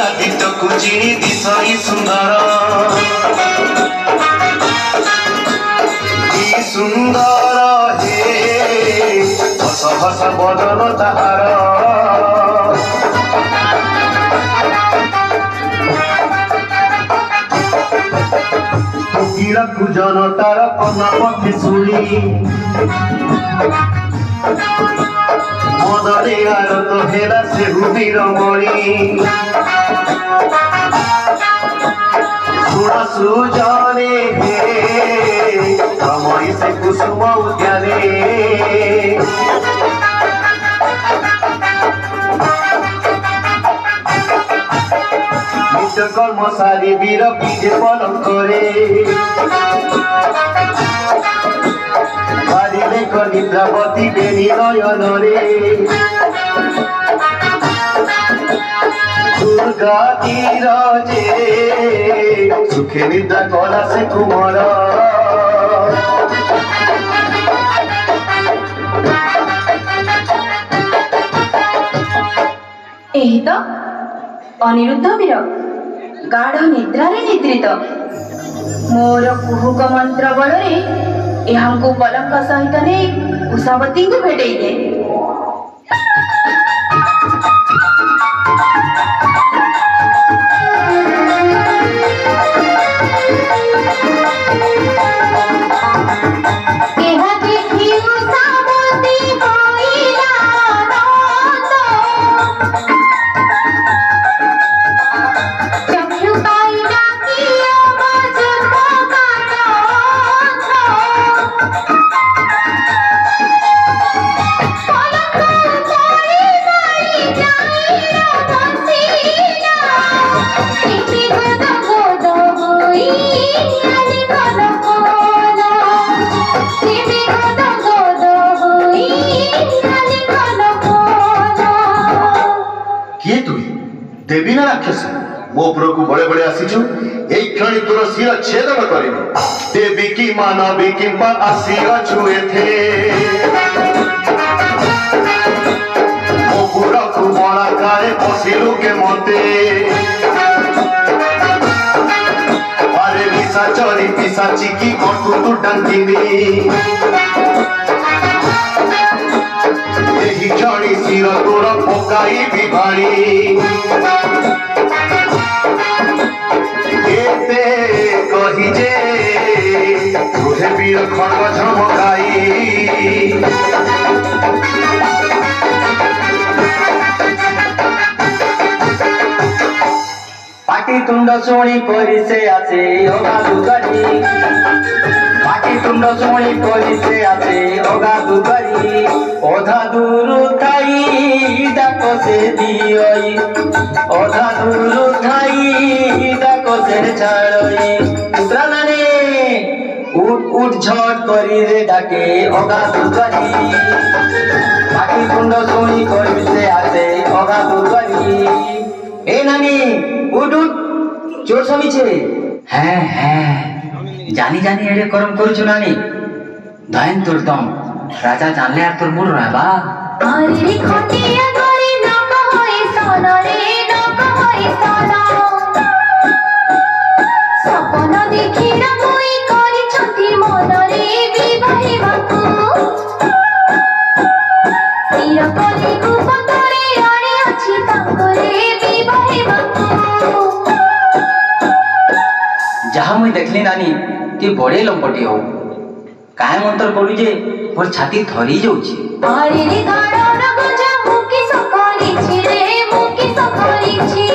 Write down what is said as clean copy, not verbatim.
ଆଦିତ୍ୟକୁ ଚିଣି ଦିଶଇ ସୁନ୍ଦର କି ସୁନ୍ଦର ହେ ହସ ହସ ବଦନ ତାହାର କୋକିଳକୁ ଜନତାର କନା ପକ୍ଷେ ଶୁଣି মদনে আরত হেলা সে হুদির মণি সুরা সুজনে হে ভ্রমরি সে কুসুম উদ্যানে নিত্য কর্ম সারি বীর বিজে পলক করে নিদ্রাবতী বেণী নয়নরে দুর্গা তীরজে সুখে নিদ্রা কলা সে কুমর ଏହି ତ ଅନିରୁଦ୍ଧ ବୀର ଗାଢ ନିଦ୍ରାରେ ନିଦ୍ରିତ ମୋର କୁହୁକ ମନ୍ତ୍ର ବଳରେ ଏହାଙ୍କୁ ପଲଙ୍କ ସହିତ ନେଇ ଉଷାବତୀଙ୍କୁ ଭେଟେଇ ଦେ। देवी ना राक्षस मो उपरकू बड़े बड़े आसीचु एई क्षणी तोर शिर छेदन करिबि देवी की मानवी किंबा आसीअछु एथे मो उपरकू बड़ा काए बसिलु के मते अरे पिशाचरी पिशाची की कटु तू डंकिनी एही क्षणी शिर तोर पकाई बिभाणी एते कही जे तुहे बीर खड़ग झमकाई पाटी तुंड शुणी परी से आसे अगाधु करी पाटी तुंड शुणी परी से आसे अगाधु करी ओधा दूर थाई डाको से दियई ओधा दूर थाई डाको से छाड़ई प्राणाने उठ उठ झट करी रे डाके अगाधु करी पाटी तुंड शुणी परी से आसे अगाधु करी ए नानी उठ उठ चोर समीचे হ্যাঁ হ্যাঁ জানি জানি এড়ে করম করছো নানি দয়ন তোর দম রাজা জানলে আর তোর মুড রহবা আরে খটিয়া করে নক হই সোনা রে নক হই সোনা সপন দেখি না মুই করি ছতি মনরে বিবাহিবাকু সির কলি কুপতরে আড়ে আছে তাঙ্করে বিবাহিবাকু जहाँ मुई देखली नानी ती बड़े लंपटी हो काय मंत्र पड़ू जे मोर छाती थरी जाउछि आरे रे गाड़ा गंजा मुकी सकलिछि रे मुकी सकलिछि